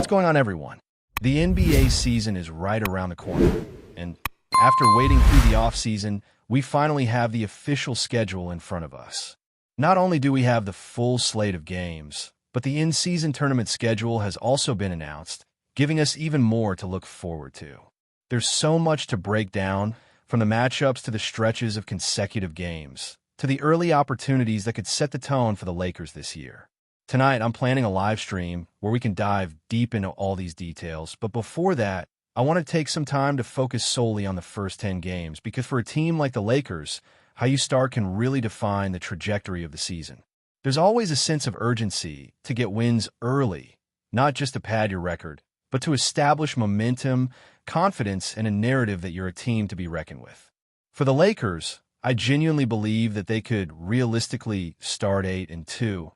What's going on, everyone? The NBA season is right around the corner, and after waiting through the off-season, we finally have the official schedule in front of us. Not only do we have the full slate of games, but the in-season tournament schedule has also been announced, giving us even more to look forward to. There's so much to break down, from the matchups to the stretches of consecutive games, to the early opportunities that could set the tone for the Lakers this year. Tonight, I'm planning a live stream where we can dive deep into all these details, but before that, I want to take some time to focus solely on the first 10 games, because for a team like the Lakers, how you start can really define the trajectory of the season. There's always a sense of urgency to get wins early, not just to pad your record, but to establish momentum, confidence, and a narrative that you're a team to be reckoned with. For the Lakers, I genuinely believe that they could realistically start 8-2,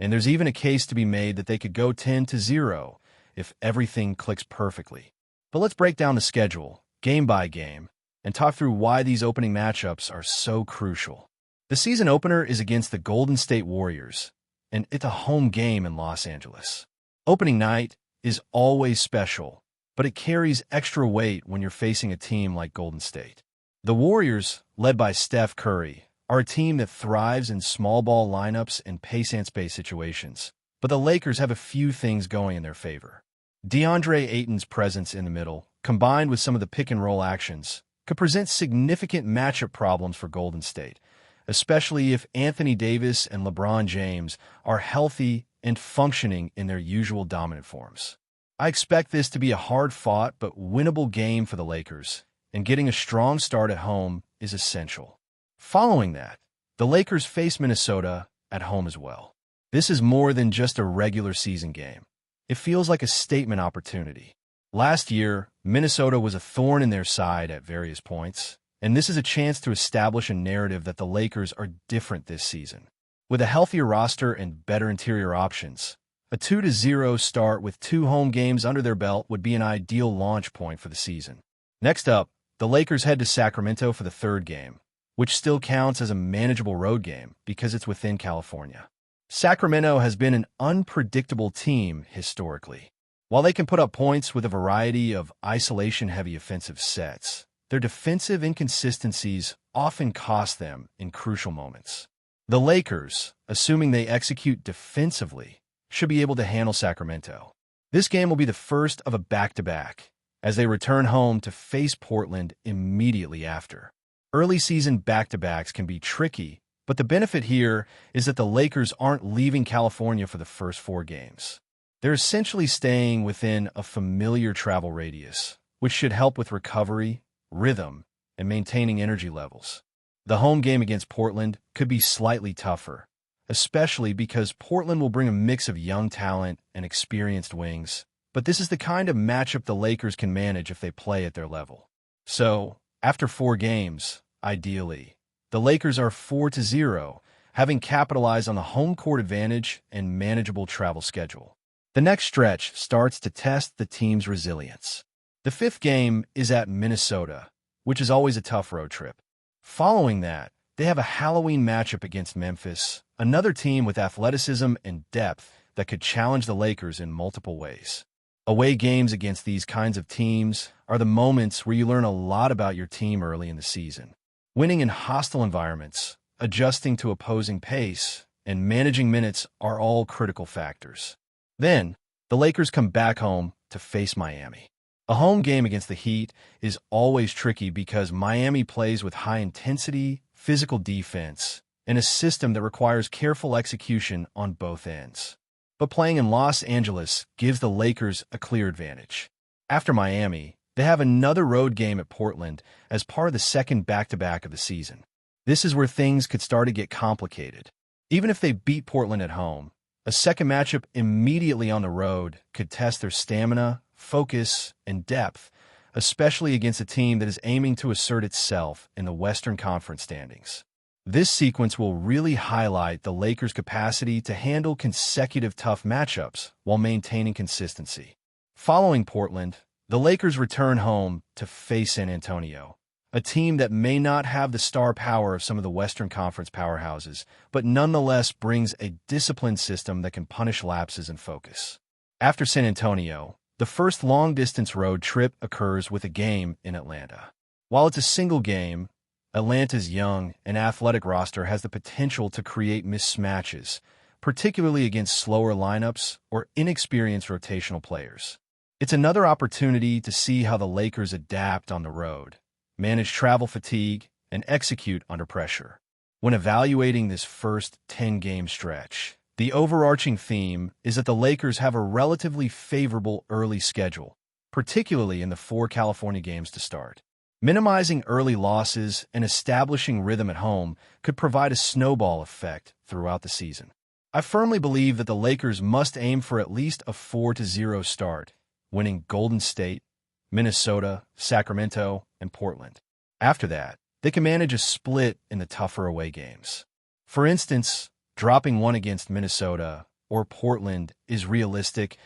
and there's even a case to be made that they could go 10-0 if everything clicks perfectly. But let's break down the schedule, game by game, and talk through why these opening matchups are so crucial. The season opener is against the Golden State Warriors, and it's a home game in Los Angeles. Opening night is always special, but it carries extra weight when you're facing a team like Golden State. The Warriors, led by Steph Curry, are a team that thrives in small ball lineups and pace and space situations, but the Lakers have a few things going in their favor. DeAndre Ayton's presence in the middle, combined with some of the pick-and-roll actions, could present significant matchup problems for Golden State, especially if Anthony Davis and LeBron James are healthy and functioning in their usual dominant forms. I expect this to be a hard-fought but winnable game for the Lakers, and getting a strong start at home is essential. Following that, the Lakers face Minnesota at home as well. This is more than just a regular season game. It feels like a statement opportunity. Last year, Minnesota was a thorn in their side at various points, and this is a chance to establish a narrative that the Lakers are different this season. With a healthier roster and better interior options, a 2-0 start with 2 home games under their belt would be an ideal launch point for the season. Next up, the Lakers head to Sacramento for the third game, which still counts as a manageable road game because it's within California. Sacramento has been an unpredictable team historically. While they can put up points with a variety of isolation-heavy offensive sets, their defensive inconsistencies often cost them in crucial moments. The Lakers, assuming they execute defensively, should be able to handle Sacramento. This game will be the first of a back-to-back, as they return home to face Portland immediately after. Early season back-to-backs can be tricky, but the benefit here is that the Lakers aren't leaving California for the first 4 games. They're essentially staying within a familiar travel radius, which should help with recovery, rhythm, and maintaining energy levels. The home game against Portland could be slightly tougher, especially because Portland will bring a mix of young talent and experienced wings, but this is the kind of matchup the Lakers can manage if they play at their level. So, after 4 games, ideally, the Lakers are 4-0, having capitalized on the home court advantage and manageable travel schedule. The next stretch starts to test the team's resilience. The 5th game is at Minnesota, which is always a tough road trip. Following that, they have a Halloween matchup against Memphis, another team with athleticism and depth that could challenge the Lakers in multiple ways. Away games against these kinds of teams are the moments where you learn a lot about your team early in the season. Winning in hostile environments, adjusting to opposing pace, and managing minutes are all critical factors. Then, the Lakers come back home to face Miami. A home game against the Heat is always tricky because Miami plays with high-intensity, physical defense, and a system that requires careful execution on both ends. But playing in Los Angeles gives the Lakers a clear advantage. After Miami, they have another road game at Portland as part of the second back-to-back of the season. This is where things could start to get complicated. Even if they beat Portland at home, a second matchup immediately on the road could test their stamina, focus, and depth, especially against a team that is aiming to assert itself in the Western Conference standings. This sequence will really highlight the Lakers' capacity to handle consecutive tough matchups while maintaining consistency. Following Portland, the Lakers return home to face San Antonio, a team that may not have the star power of some of the Western Conference powerhouses, but nonetheless brings a disciplined system that can punish lapses in focus. After San Antonio, the first long-distance road trip occurs with a game in Atlanta. While it's a single game, Atlanta's young and athletic roster has the potential to create mismatches, particularly against slower lineups or inexperienced rotational players. It's another opportunity to see how the Lakers adapt on the road, manage travel fatigue, and execute under pressure. When evaluating this first 10-game stretch, the overarching theme is that the Lakers have a relatively favorable early schedule, particularly in the 4 California games to start. Minimizing early losses and establishing rhythm at home could provide a snowball effect throughout the season. I firmly believe that the Lakers must aim for at least a 4-0 start, winning Golden State, Minnesota, Sacramento, and Portland. After that, they can manage a split in the tougher away games. For instance, dropping one against Minnesota or Portland is realistic,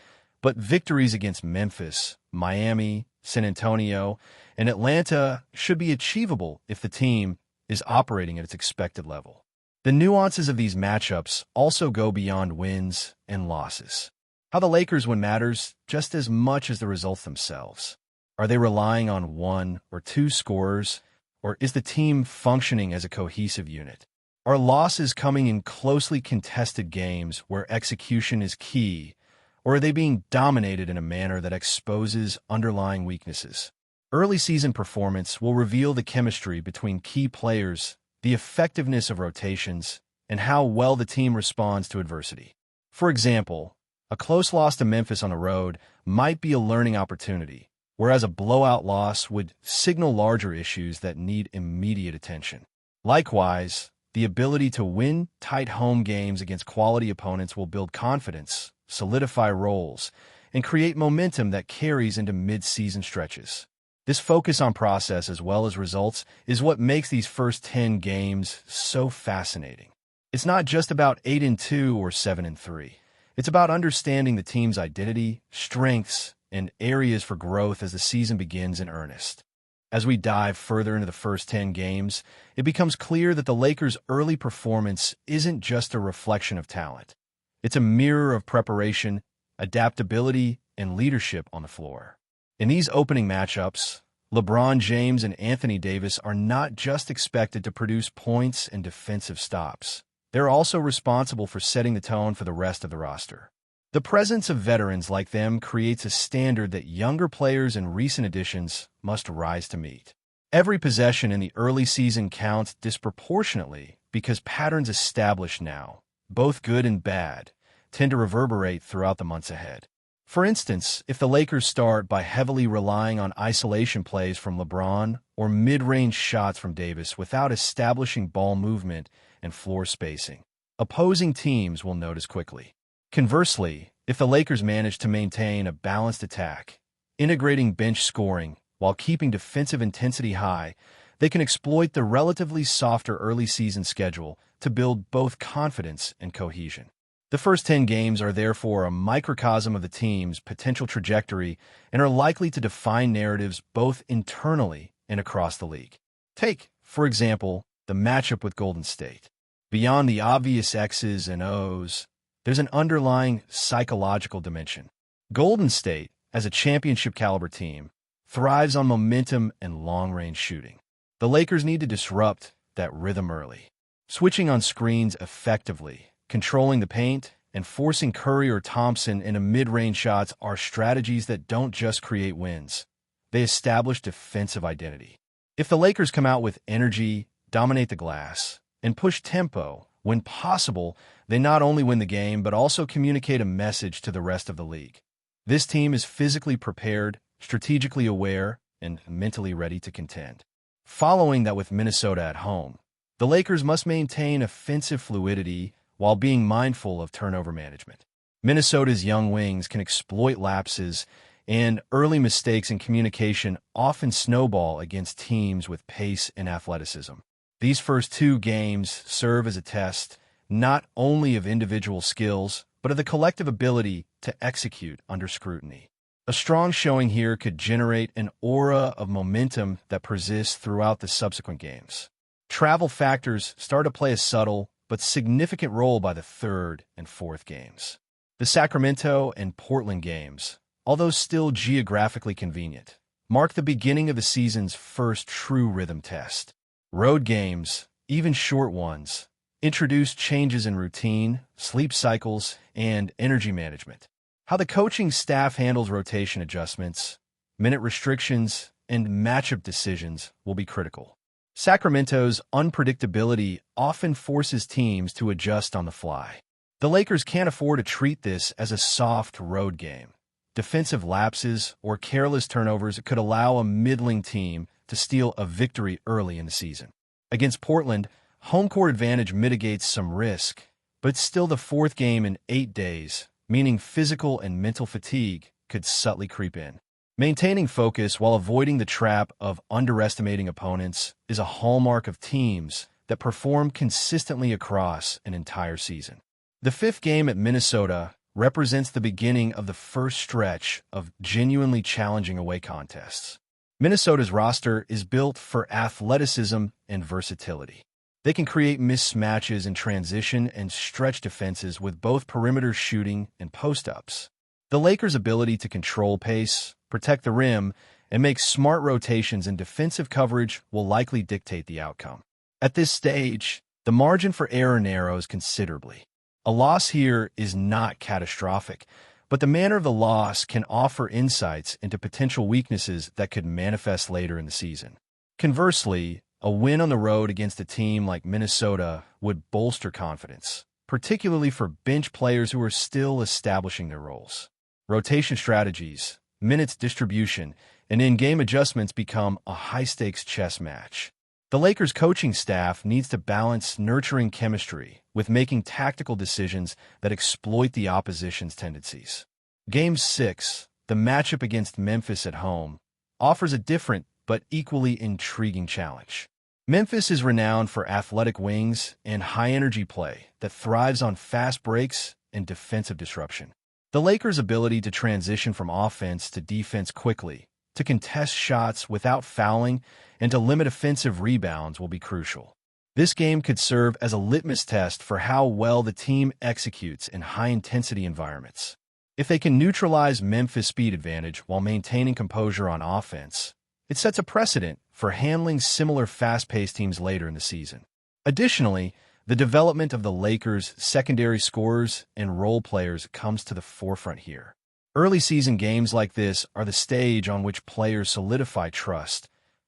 but victories against Memphis, Miami, San Antonio, and Atlanta should be achievable if the team is operating at its expected level. The nuances of these matchups also go beyond wins and losses. How the Lakers win matters just as much as the results themselves. Are they relying on 1 or 2 scorers, or is the team functioning as a cohesive unit? Are losses coming in closely contested games where execution is key, or are they being dominated in a manner that exposes underlying weaknesses? Early season performance will reveal the chemistry between key players, the effectiveness of rotations, and how well the team responds to adversity. For example, a close loss to Memphis on the road might be a learning opportunity, whereas a blowout loss would signal larger issues that need immediate attention. Likewise, the ability to win tight home games against quality opponents will build confidence, solidify roles, and create momentum that carries into mid-season stretches. This focus on process as well as results is what makes these first 10 games so fascinating. It's not just about 8-2 or 7-3. It's about understanding the team's identity, strengths, and areas for growth as the season begins in earnest. As we dive further into the first 10 games, it becomes clear that the Lakers' early performance isn't just a reflection of talent. It's a mirror of preparation, adaptability, and leadership on the floor. In these opening matchups, LeBron James and Anthony Davis are not just expected to produce points and defensive stops. They're also responsible for setting the tone for the rest of the roster. The presence of veterans like them creates a standard that younger players and recent additions must rise to meet. Every possession in the early season counts disproportionately because patterns established now, both good and bad, tend to reverberate throughout the months ahead. For instance, if the Lakers start by heavily relying on isolation plays from LeBron or mid-range shots from Davis without establishing ball movement and floor spacing, opposing teams will notice quickly. Conversely, if the Lakers manage to maintain a balanced attack, integrating bench scoring while keeping defensive intensity high, they can exploit the relatively softer early season schedule to build both confidence and cohesion. The first 10 games are therefore a microcosm of the team's potential trajectory and are likely to define narratives both internally and across the league. Take, for example, the matchup with Golden State. Beyond the obvious X's and O's, there's an underlying psychological dimension. Golden State, as a championship-caliber team, thrives on momentum and long-range shooting. The Lakers need to disrupt that rhythm early. Switching on screens effectively, controlling the paint, and forcing Curry or Thompson into mid-range shots are strategies that don't just create wins. They establish defensive identity. If the Lakers come out with energy, dominate the glass, and push tempo, when possible, they not only win the game but also communicate a message to the rest of the league. This team is physically prepared, strategically aware, and mentally ready to contend. Following that with Minnesota at home, the Lakers must maintain offensive fluidity while being mindful of turnover management. Minnesota's young wings can exploit lapses, and early mistakes in communication often snowball against teams with pace and athleticism. These first 2 games serve as a test not only of individual skills, but of the collective ability to execute under scrutiny. A strong showing here could generate an aura of momentum that persists throughout the subsequent games. Travel factors start to play a subtle but significant role by the 3rd and 4th games. The Sacramento and Portland games, although still geographically convenient, mark the beginning of the season's first true rhythm test. Road games, even short ones, introduce changes in routine, sleep cycles, and energy management. How the coaching staff handles rotation adjustments, minute restrictions, and matchup decisions will be critical. Sacramento's unpredictability often forces teams to adjust on the fly. The Lakers can't afford to treat this as a soft road game. Defensive lapses or careless turnovers could allow a middling team to steal a victory early in the season. Against Portland, home court advantage mitigates some risk, but it's still the fourth game in 8 days, meaning physical and mental fatigue could subtly creep in. Maintaining focus while avoiding the trap of underestimating opponents is a hallmark of teams that perform consistently across an entire season. The fifth game at Minnesota represents the beginning of the first stretch of genuinely challenging away contests. Minnesota's roster is built for athleticism and versatility. They can create mismatches in transition and stretch defenses with both perimeter shooting and post-ups. The Lakers' ability to control pace, protect the rim, and make smart rotations in defensive coverage will likely dictate the outcome. At this stage, the margin for error narrows considerably. A loss here is not catastrophic, but the manner of the loss can offer insights into potential weaknesses that could manifest later in the season. Conversely, a win on the road against a team like Minnesota would bolster confidence, particularly for bench players who are still establishing their roles. Rotation strategies, minutes distribution, and in-game adjustments become a high-stakes chess match. The Lakers' coaching staff needs to balance nurturing chemistry with making tactical decisions that exploit the opposition's tendencies. Game 6, the matchup against Memphis at home, offers a different but equally intriguing challenge. Memphis is renowned for athletic wings and high-energy play that thrives on fast breaks and defensive disruption. The Lakers' ability to transition from offense to defense quickly, to contest shots without fouling, and to limit offensive rebounds will be crucial. This game could serve as a litmus test for how well the team executes in high-intensity environments. If they can neutralize Memphis' speed advantage while maintaining composure on offense, it sets a precedent for handling similar fast-paced teams later in the season. Additionally, the development of the Lakers' secondary scorers and role players comes to the forefront here. Early season games like this are the stage on which players solidify trust,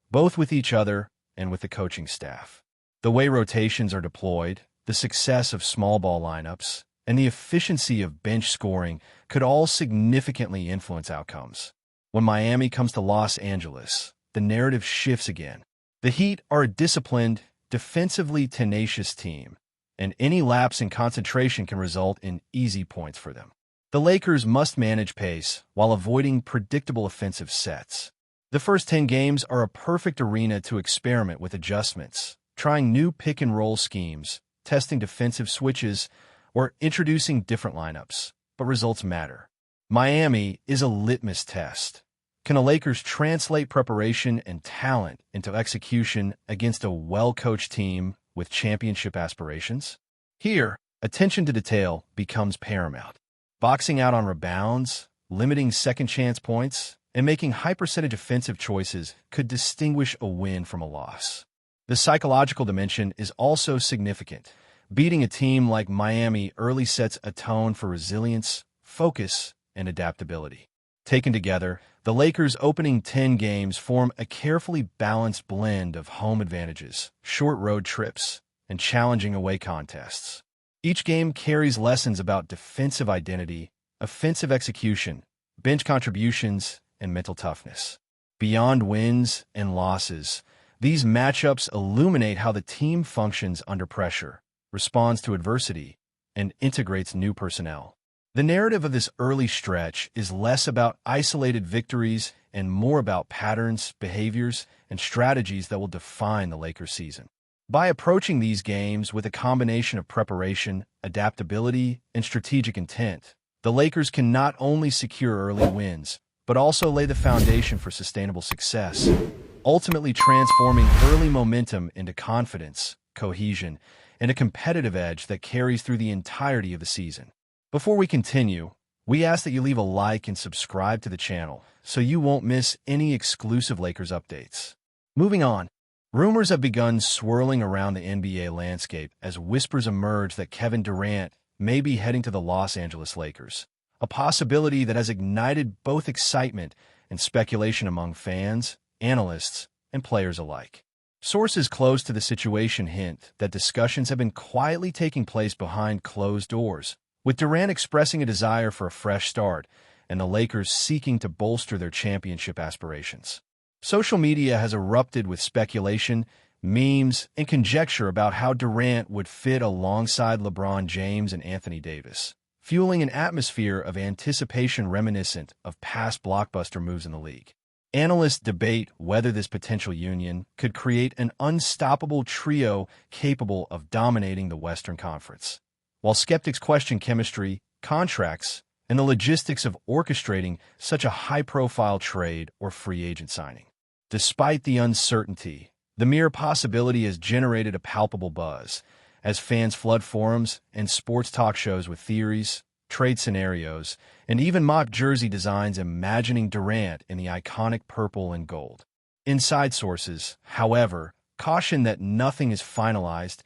both with each other and with the coaching staff. The way rotations are deployed, the success of small ball lineups, and the efficiency of bench scoring could all significantly influence outcomes. When Miami comes to Los Angeles, the narrative shifts again. The Heat are a disciplined, defensively tenacious team, and any lapse in concentration can result in easy points for them. The Lakers must manage pace while avoiding predictable offensive sets. The first 10 games are a perfect arena to experiment with adjustments, trying new pick-and-roll schemes, testing defensive switches, or introducing different lineups, but results matter. Miami is a litmus test. Can the Lakers translate preparation and talent into execution against a well-coached team with championship aspirations? Here, attention to detail becomes paramount. Boxing out on rebounds, limiting second-chance points, and making high-percentage offensive choices could distinguish a win from a loss. The psychological dimension is also significant. Beating a team like Miami early sets a tone for resilience, focus, and adaptability. Taken together, the Lakers' opening 10 games form a carefully balanced blend of home advantages, short road trips, and challenging away contests. Each game carries lessons about defensive identity, offensive execution, bench contributions, and mental toughness. Beyond wins and losses, these matchups illuminate how the team functions under pressure, responds to adversity, and integrates new personnel. The narrative of this early stretch is less about isolated victories and more about patterns, behaviors, and strategies that will define the Lakers season. By approaching these games with a combination of preparation, adaptability, and strategic intent, the Lakers can not only secure early wins, but also lay the foundation for sustainable success, ultimately transforming early momentum into confidence, cohesion, and a competitive edge that carries through the entirety of the season. Before we continue, we ask that you leave a like and subscribe to the channel so you won't miss any exclusive Lakers updates. Moving on, rumors have begun swirling around the NBA landscape as whispers emerge that Kevin Durant may be heading to the Los Angeles Lakers, a possibility that has ignited both excitement and speculation among fans, analysts, and players alike. Sources close to the situation hint that discussions have been quietly taking place behind closed doors, with Durant expressing a desire for a fresh start and the Lakers seeking to bolster their championship aspirations. Social media has erupted with speculation, memes, and conjecture about how Durant would fit alongside LeBron James and Anthony Davis, fueling an atmosphere of anticipation reminiscent of past blockbuster moves in the league. Analysts debate whether this potential union could create an unstoppable trio capable of dominating the Western Conference, while skeptics question chemistry, contracts, and the logistics of orchestrating such a high-profile trade or free agent signing. Despite the uncertainty, the mere possibility has generated a palpable buzz, as fans flood forums and sports talk shows with theories, trade scenarios, and even mock jersey designs imagining Durant in the iconic purple and gold. Inside sources, however, caution that nothing is finalized,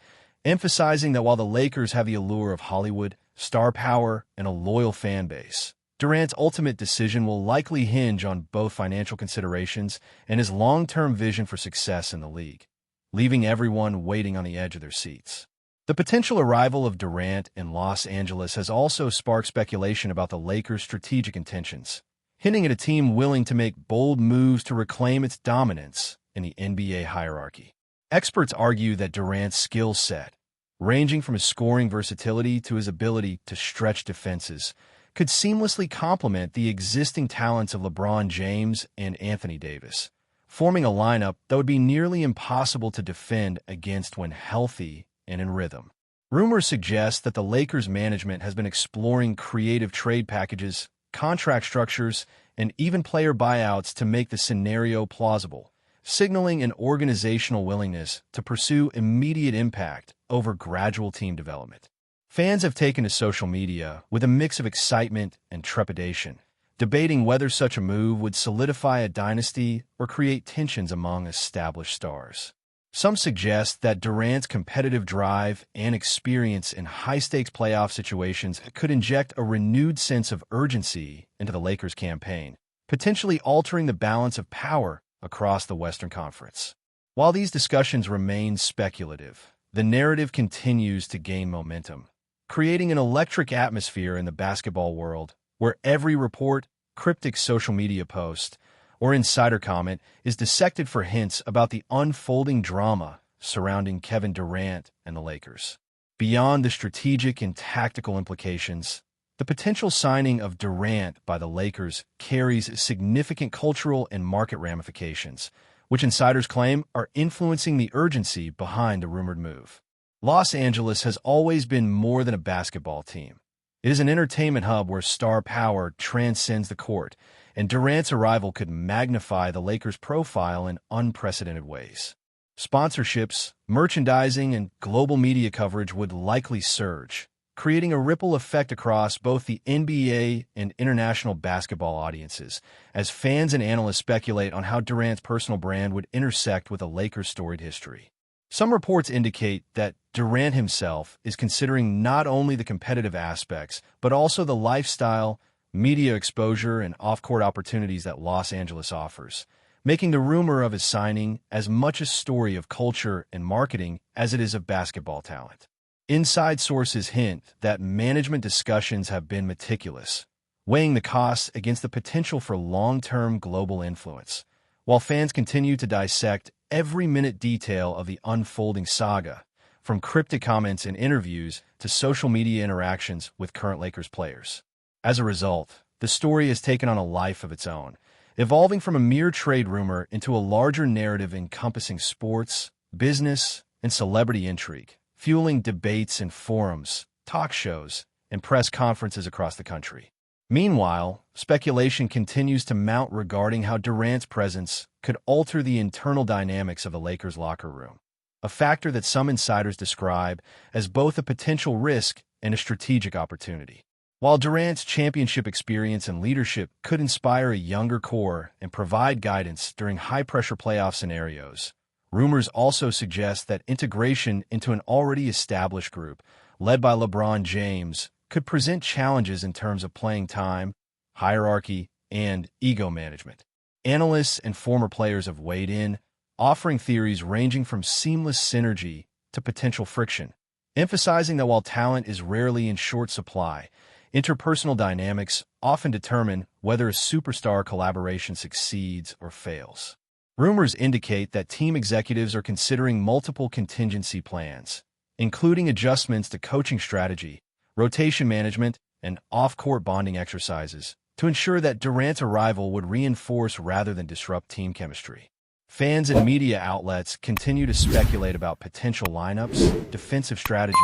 emphasizing that while the Lakers have the allure of Hollywood, star power, and a loyal fan base, Durant's ultimate decision will likely hinge on both financial considerations and his long-term vision for success in the league, leaving everyone waiting on the edge of their seats. The potential arrival of Durant in Los Angeles has also sparked speculation about the Lakers' strategic intentions, hinting at a team willing to make bold moves to reclaim its dominance in the NBA hierarchy. Experts argue that Durant's skill set, ranging from his scoring versatility to his ability to stretch defenses, could seamlessly complement the existing talents of LeBron James and Anthony Davis, forming a lineup that would be nearly impossible to defend against when healthy and in rhythm. Rumors suggest that the Lakers management has been exploring creative trade packages, contract structures, and even player buyouts to make the scenario plausible, signaling an organizational willingness to pursue immediate impact over gradual team development. Fans have taken to social media with a mix of excitement and trepidation, debating whether such a move would solidify a dynasty or create tensions among established stars. Some suggest that Durant's competitive drive and experience in high-stakes playoff situations could inject a renewed sense of urgency into the Lakers' campaign, potentially altering the balance of power across the Western Conference. While these discussions remain speculative, the narrative continues to gain momentum, creating an electric atmosphere in the basketball world where every report, cryptic social media post, or insider comment is dissected for hints about the unfolding drama surrounding Kevin Durant and the Lakers. Beyond the strategic and tactical implications, the potential signing of Durant by the Lakers carries significant cultural and market ramifications, which insiders claim are influencing the urgency behind the rumored move. Los Angeles has always been more than a basketball team. It is an entertainment hub where star power transcends the court, and Durant's arrival could magnify the Lakers' profile in unprecedented ways. Sponsorships, merchandising, and global media coverage would likely surge, creating a ripple effect across both the NBA and international basketball audiences, as fans and analysts speculate on how Durant's personal brand would intersect with a Lakers' storied history. Some reports indicate that Durant himself is considering not only the competitive aspects, but also the lifestyle, media exposure, and off-court opportunities that Los Angeles offers, making the rumor of his signing as much a story of culture and marketing as it is of basketball talent. Inside sources hint that management discussions have been meticulous, weighing the costs against the potential for long-term global influence, while fans continue to dissect every minute detail of the unfolding saga, from cryptic comments in interviews to social media interactions with current Lakers players. As a result, the story has taken on a life of its own, evolving from a mere trade rumor into a larger narrative encompassing sports, business, and celebrity intrigue, fueling debates in forums, talk shows, and press conferences across the country. Meanwhile, speculation continues to mount regarding how Durant's presence could alter the internal dynamics of the Lakers' locker room, a factor that some insiders describe as both a potential risk and a strategic opportunity. While Durant's championship experience and leadership could inspire a younger core and provide guidance during high-pressure playoff scenarios, rumors also suggest that integration into an already established group, led by LeBron James, could present challenges in terms of playing time, hierarchy, and ego management. Analysts and former players have weighed in, offering theories ranging from seamless synergy to potential friction, emphasizing that while talent is rarely in short supply, interpersonal dynamics often determine whether a superstar collaboration succeeds or fails. Rumors indicate that team executives are considering multiple contingency plans, including adjustments to coaching strategy, rotation management, and off-court bonding exercises, to ensure that Durant's arrival would reinforce rather than disrupt team chemistry. Fans and media outlets continue to speculate about potential lineups, defensive strategies,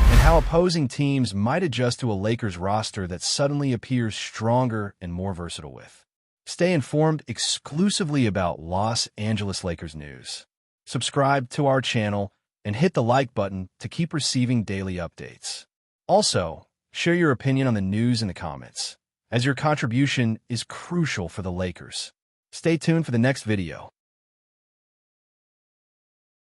and how opposing teams might adjust to a Lakers roster that suddenly appears stronger and more versatile with. Stay informed exclusively about Los Angeles Lakers news. Subscribe to our channel and hit the like button to keep receiving daily updates. Also, share your opinion on the news in the comments, as your contribution is crucial for the Lakers. Stay tuned for the next video.